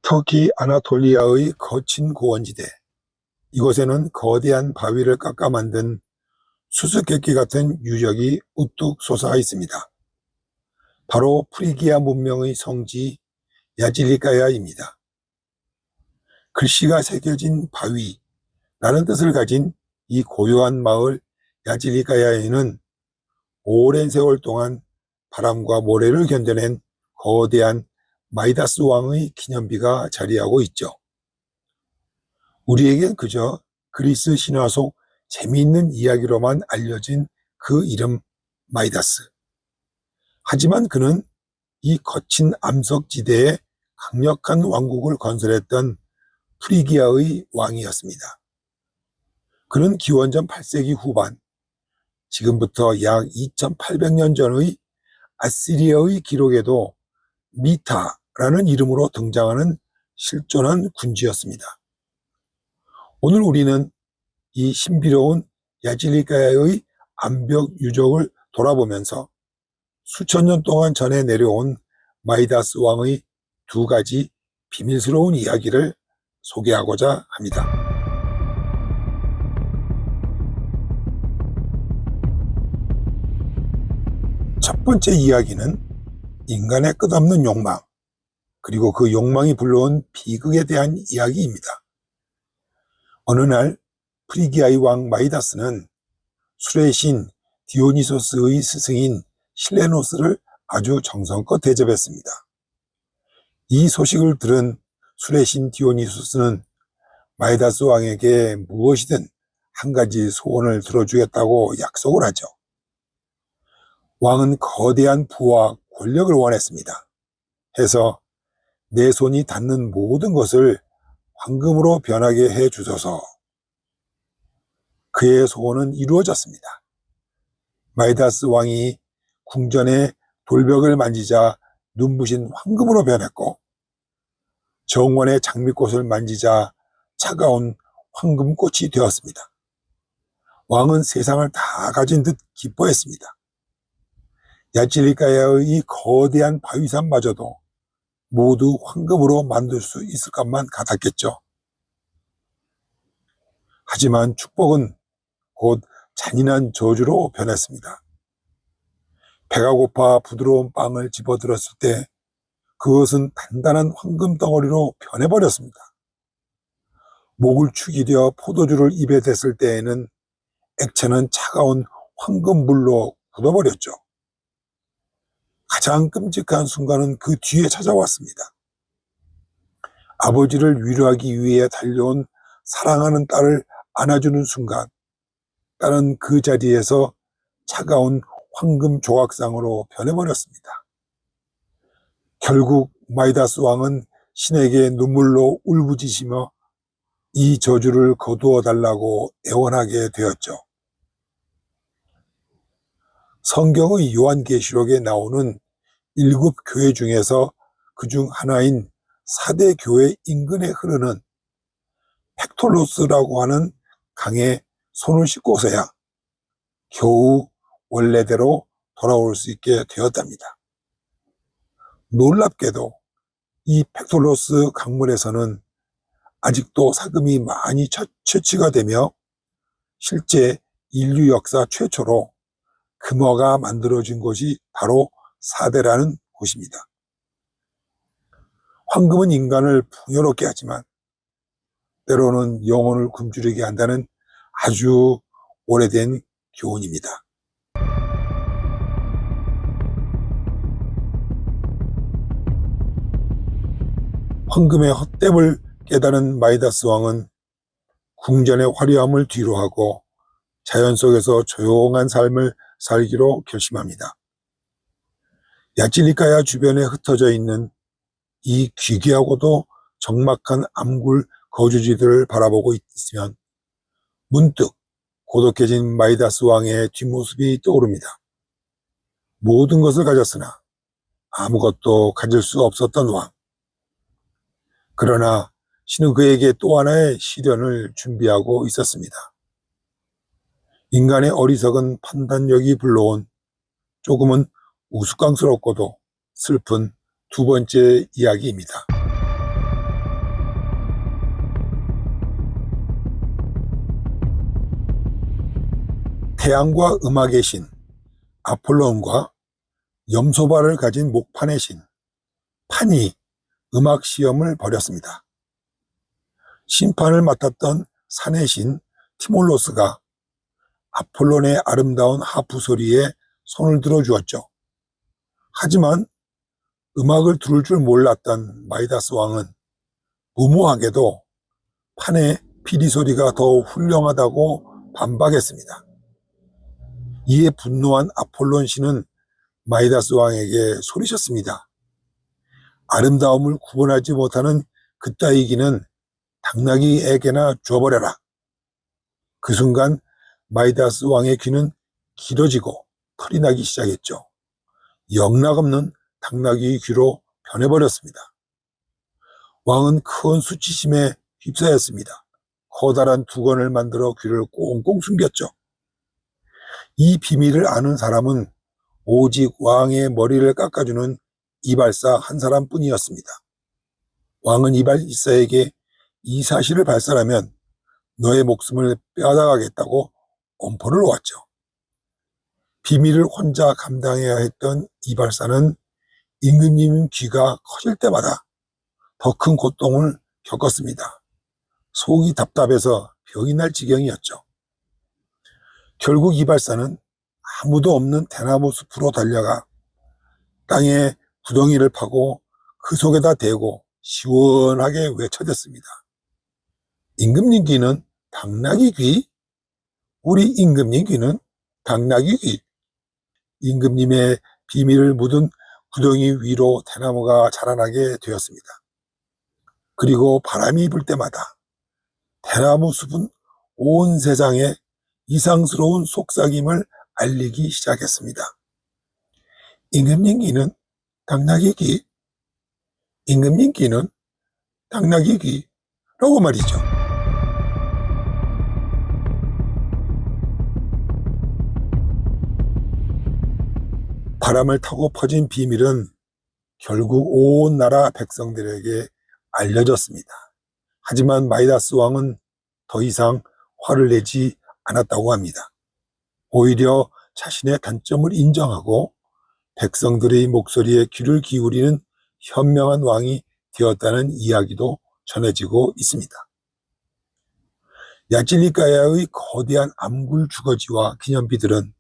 터키 아나톨리아의 거친 고원지대, 이곳에는 거대한 바위를 깎아 만든 수수께끼 같은 유적이 우뚝 솟아 있습니다. 바로 프리기아 문명의 성지 야질리카야입니다. 글씨가 새겨진 바위라는 뜻을 가진 이 고요한 마을 야질리카야에는 오랜 세월 동안 바람과 모래를 견뎌낸 거대한 마이다스 왕의 기념비가 자리하고 있죠. 우리에겐 그저 그리스 신화 속 재미있는 이야기로만 알려진 그 이름 마이다스. 하지만 그는 이 거친 암석지대에 강력한 왕국을 건설했던 프리기아의 왕이었습니다. 그는 기원전 8세기 후반, 지금부터 약 2800년 전의 아시리아의 기록에도 미타라는 이름으로 등장하는 실존한 군주였습니다. 오늘 우리는 이 신비로운 야질리카야의 암벽 유적을 돌아보면서 수천 년 동안 전해 내려온 마이다스 왕의 두 가지 비밀스러운 이야기를 소개하고자 합니다. 첫 번째 이야기는 인간의 끝없는 욕망, 그리고 그 욕망이 불러온 비극에 대한 이야기입니다. 어느 날 프리기아의 왕 마이다스는 술의 신 디오니소스의 스승인 실레노스를 아주 정성껏 대접했습니다. 이 소식을 들은 술의 신 디오니소스는 마이다스 왕에게 무엇이든 한 가지 소원을 들어주겠다고 약속을 하죠. 왕은 거대한 부와 권력을 원했습니다. 해서 내 손이 닿는 모든 것을 황금으로 변하게 해 주소서. 그의 소원은 이루어졌습니다. 마이다스 왕이 궁전의 돌벽을 만지자 눈부신 황금으로 변했고, 정원의 장미꽃을 만지자 차가운 황금꽃이 되었습니다. 왕은 세상을 다 가진 듯 기뻐했습니다. 야질리카야의 이 거대한 바위산마저도 모두 황금으로 만들 수 있을 것만 같았겠죠. 하지만 축복은 곧 잔인한 저주로 변했습니다. 배가 고파 부드러운 빵을 집어들었을 때 그것은 단단한 황금 덩어리로 변해버렸습니다. 목을 축이 되어 포도주를 입에 댔을 때에는 액체는 차가운 황금물로 굳어버렸죠. 가장 끔찍한 순간은 그 뒤에 찾아왔습니다. 아버지를 위로하기 위해 달려온 사랑하는 딸을 안아주는 순간, 딸은 그 자리에서 차가운 황금 조각상으로 변해버렸습니다. 결국 마이다스 왕은 신에게 눈물로 울부짖으며 이 저주를 거두어 달라고 애원하게 되었죠. 성경의 요한계시록에 나오는 7 교회 중에서 그중 하나인 4대 교회 인근에 흐르는 펙톨로스라고 하는 강에 손을 씻고서야 겨우 원래대로 돌아올 수 있게 되었답니다. 놀랍게도 이 펙톨로스 강물에서는 아직도 사금이 많이 채취가 되며 실제 인류 역사 최초로 금화가 만들어진 곳이 바로 사대라는 곳입니다. 황금은 인간을 풍요롭게 하지만 때로는 영혼을 굶주리게 한다는 아주 오래된 교훈입니다. 황금의 헛됨을 깨달은 마이다스 왕은 궁전의 화려함을 뒤로하고 자연 속에서 조용한 삶을 살기로 결심합니다. 야질리카야 주변에 흩어져 있는 이 귀귀하고도 적막한 암굴 거주지들을 바라보고 있으면 문득 고독해진 마이다스 왕의 뒷모습이 떠오릅니다. 모든 것을 가졌으나 아무것도 가질 수 없었던 왕. 그러나 신은 그에게 또 하나의 시련을 준비하고 있었습니다. 인간의 어리석은 판단력이 불러온 조금은 우스꽝스럽고도 슬픈 두 번째 이야기입니다. 태양과 음악의 신 아폴론과 염소발을 가진 목판의 신 판이 음악 시험을 벌였습니다. 심판을 맡았던 산의 신 티몰로스가 아폴론의 아름다운 하프 소리에 손을 들어 주었죠. 하지만 음악을 들을 줄 몰랐던 마이다스 왕은 무모하게도 판의 피리 소리가 더 훌륭하다고 반박했습니다. 이에 분노한 아폴론 신은 마이다스 왕에게 소리쳤습니다. 아름다움을 구분하지 못하는 그따위 기는 당나귀에게나 줘버려라. 그 순간 마이다스 왕의 귀는 길어지고 털이 나기 시작했죠. 영락없는 당나귀 귀로 변해버렸습니다. 왕은 큰 수치심에 휩싸였습니다. 커다란 두건을 만들어 귀를 꽁꽁 숨겼죠. 이 비밀을 아는 사람은 오직 왕의 머리를 깎아주는 이발사 한 사람뿐이었습니다. 왕은 이발사에게 이 사실을 발설하면 너의 목숨을 빼앗아가겠다고 엄포를 놓았죠. 비밀을 혼자 감당해야 했던 이발사는 임금님 귀가 커질 때마다 더 큰 고통을 겪었습니다. 속이 답답해서 병이 날 지경이었죠. 결국 이발사는 아무도 없는 대나무 숲으로 달려가 땅에 구덩이를 파고 그 속에다 대고 시원하게 외쳐댔습니다. 임금님 귀는 당나귀 귀? 우리 임금님 귀는 당나귀 귀. 임금님의 비밀을 묻은 구덩이 위로 대나무가 자라나게 되었습니다. 그리고 바람이 불 때마다 대나무 숲은 온 세상에 이상스러운 속삭임을 알리기 시작했습니다. 임금님 귀는 당나귀 귀, 임금님 귀는 당나귀 귀라고 말이죠. 바람을 타고 퍼진 비밀은 결국 온 나라 백성들에게 알려졌습니다. 하지만 마이다스 왕은 더 이상 화를 내지 않았다고 합니다. 오히려 자신의 단점을 인정하고 백성들의 목소리에 귀를 기울이는 현명한 왕이 되었다는 이야기도 전해지고 있습니다. 야질리카야의 거대한 암굴 주거지와 기념비들은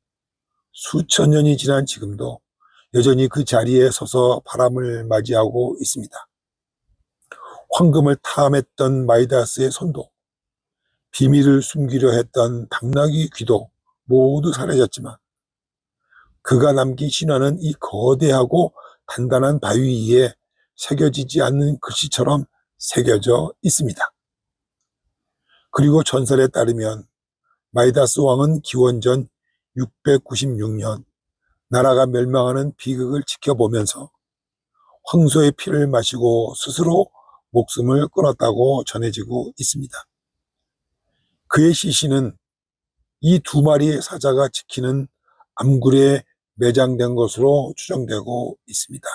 수천 년이 지난 지금도 여전히 그 자리에 서서 바람을 맞이하고 있습니다. 황금을 탐했던 마이다스의 손도, 비밀을 숨기려 했던 당나귀 귀도 모두 사라졌지만 그가 남긴 신화는 이 거대하고 단단한 바위 위에 새겨지지 않는 글씨처럼 새겨져 있습니다. 그리고 전설에 따르면 마이다스 왕은 기원전 696년 나라가 멸망하는 비극을 지켜보면서 황소의 피를 마시고 스스로 목숨을 끊었다고 전해지고 있습니다. 그의 시신은 이 두 마리의 사자가 지키는 암굴에 매장된 것으로 추정되고 있습니다.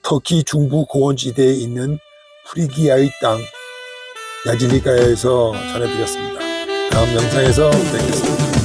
터키 중부 고원지대에 있는 프리기아의 땅 야질리카야에서 전해드렸습니다. 다음 영상에서 뵙겠습니다.